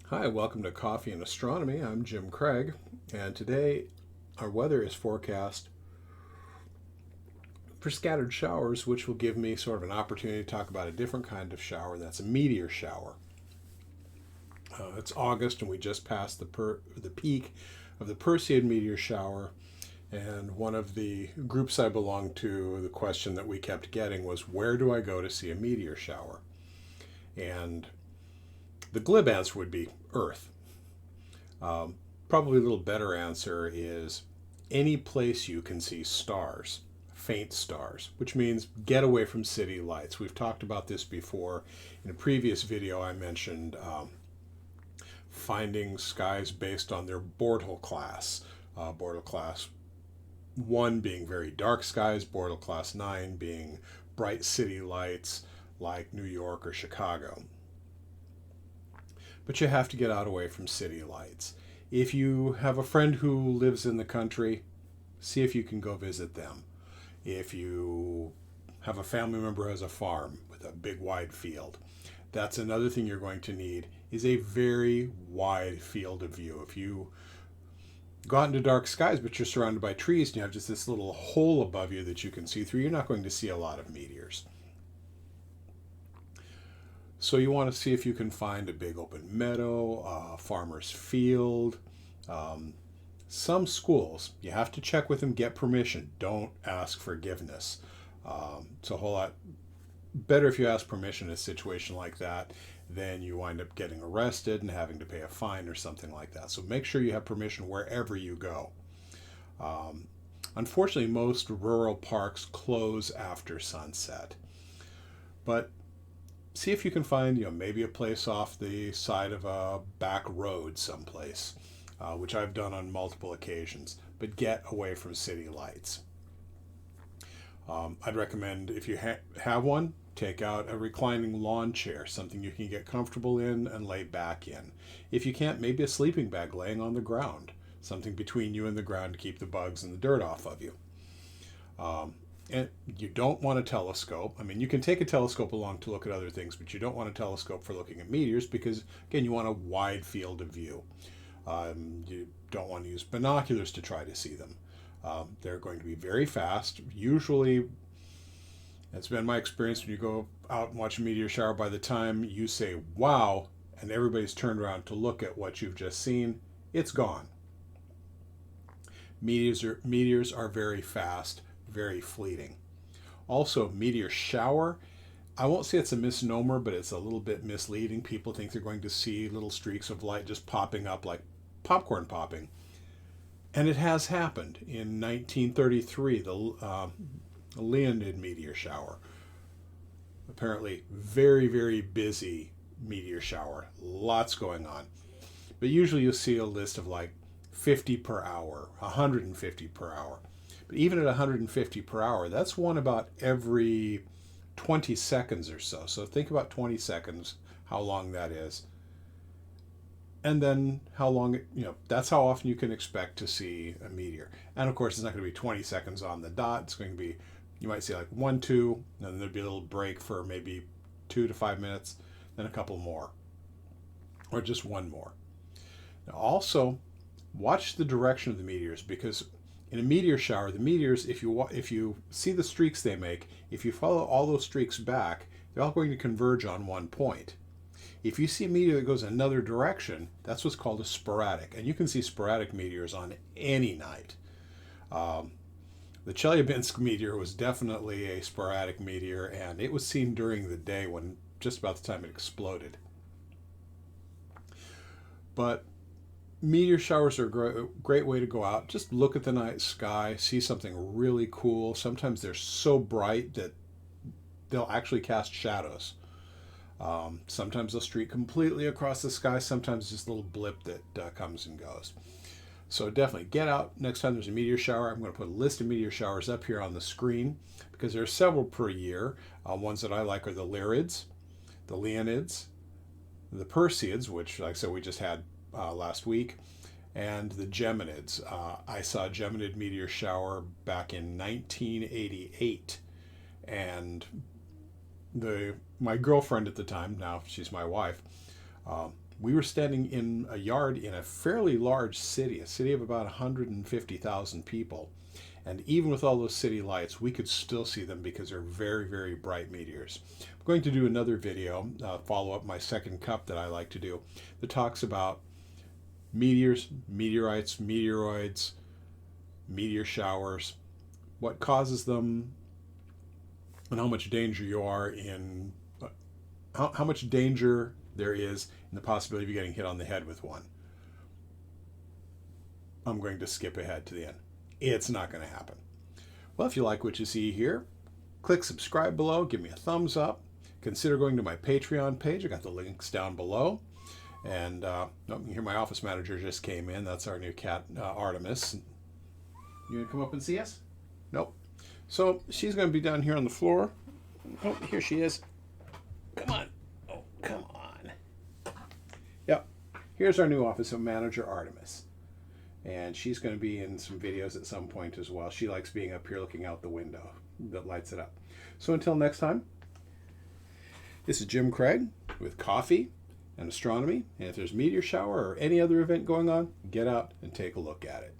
Hi, welcome to Coffee and Astronomy. I'm Jim Craig, and today our weather is forecast for scattered showers, which will give me sort of an opportunity to talk about a different kind of shower, and that's a meteor shower. It's August, and we just passed the peak of the Perseid meteor shower, and one of the groups I belong to, the question that we kept getting was, where do I go to see a meteor shower? And the glib answer would be Earth. Um, Probably a little better answer is any place you can see stars, faint stars, which means get away from city lights. We've talked about this before. In a previous video, I mentioned finding skies based on their Bortle class. Bortle class 1 being very dark skies, Bortle class 9 being bright city lights like New York or Chicago. But you have to get out away from city lights. If you have a friend who lives in the country, see if you can go visit them. If you have a family member who has a farm with a big wide field, that's another thing you're going to need is a very wide field of view. If you go out into dark skies but you're surrounded by trees and you have just this little hole above you that you can see through, you're not going to see a lot of meteors. So you want to see if you can find a big open meadow, a farmer's field. Um, some schools, you have to check with them, get permission. Don't ask forgiveness. It's a whole lot better if you ask permission in a situation like that than you wind up getting arrested and having to pay a fine or something like that. So make sure you have permission wherever you go. Um, Unfortunately, most rural parks close after sunset. But see if you can find, maybe a place off the side of a back road someplace, which I've done on multiple occasions. But get away from city lights. I'd recommend if you have one, take out a reclining lawn chair, something you can get comfortable in and lay back in. If you can't, maybe a sleeping bag laying on the ground, something between you and the ground to keep the bugs and the dirt off of you. Um, and you don't want a telescope. I mean, you can take a telescope along to look at other things, but you don't want a telescope for looking at meteors because, again, you want a wide field of view. You don't want to use binoculars to try to see them. They're going to be very fast. Usually, it's been my experience when you go out and watch a meteor shower, by the time you say, wow, and everybody's turned around to look at what you've just seen, it's gone. Meteors are very fast, very fleeting. Also, meteor shower, I won't say it's a misnomer, but it's a little bit misleading. People think they're going to see little streaks of light just popping up like popcorn popping. And it has happened. In 1933, the Leonid meteor shower. Apparently, very, very busy meteor shower. Lots going on. But usually you'll see a list of like 50 per hour, 150 per hour. But even at 150 per hour, that's one about every 20 seconds or so. So think about 20 seconds, how long that is. And then how long, that's how often you can expect to see a meteor. And of course, it's not going to be 20 seconds on the dot. It's going to be, you might see like 1, 2, and then there'd be a little break for maybe 2 to 5 minutes, then a couple more, or just one more. Now, also, watch the direction of the meteors because in a meteor shower, the meteors, if you see the streaks they make, if you follow all those streaks back, they're all going to converge on one point. If you see a meteor that goes another direction, that's what's called a sporadic, and you can see sporadic meteors on any night. The Chelyabinsk meteor was definitely a sporadic meteor, and it was seen during the day when just about the time it exploded. But meteor showers are a great way to go out. Just look at the night sky, see something really cool. Sometimes they're so bright that they'll actually cast shadows. Sometimes they'll streak completely across the sky. Sometimes just a little blip that comes and goes. So definitely get out next time there's a meteor shower. I'm going to put a list of meteor showers up here on the screen because there are several per year. Ones that I like are the Lyrids, the Leonids, the Perseids, which, like I said, we just had last week, and the Geminids. I saw a Geminid meteor shower back in 1988, and my girlfriend at the time, now she's my wife, We were standing in a yard in a fairly large city, a city of about 150,000 people. And even with all those city lights, we could still see them because they're very, very bright meteors. I'm going to do another video, follow up my second cup that I like to do, that talks about meteors, meteorites, meteoroids, meteor showers, what causes them, and how much danger you are in, how much danger there is in the possibility of you getting hit on the head with one. I'm going to skip ahead to the end. It's not going to happen. Well, if you like what you see here, click subscribe below, give me a thumbs up. Consider going to my Patreon page. I got the links down below. And you hear my office manager just came in. That's our new cat, Artemis. You gonna come up and see us? Nope. So she's going to be down here on the floor. Oh, here she is. Come on. Oh, come on. Yep. Here's our new office manager, Artemis. And she's going to be in some videos at some point as well. She likes being up here looking out the window that lights it up. So until next time, this is Jim Craig with Coffee and Astronomy. And if there's a meteor shower or any other event going on, get out and take a look at it.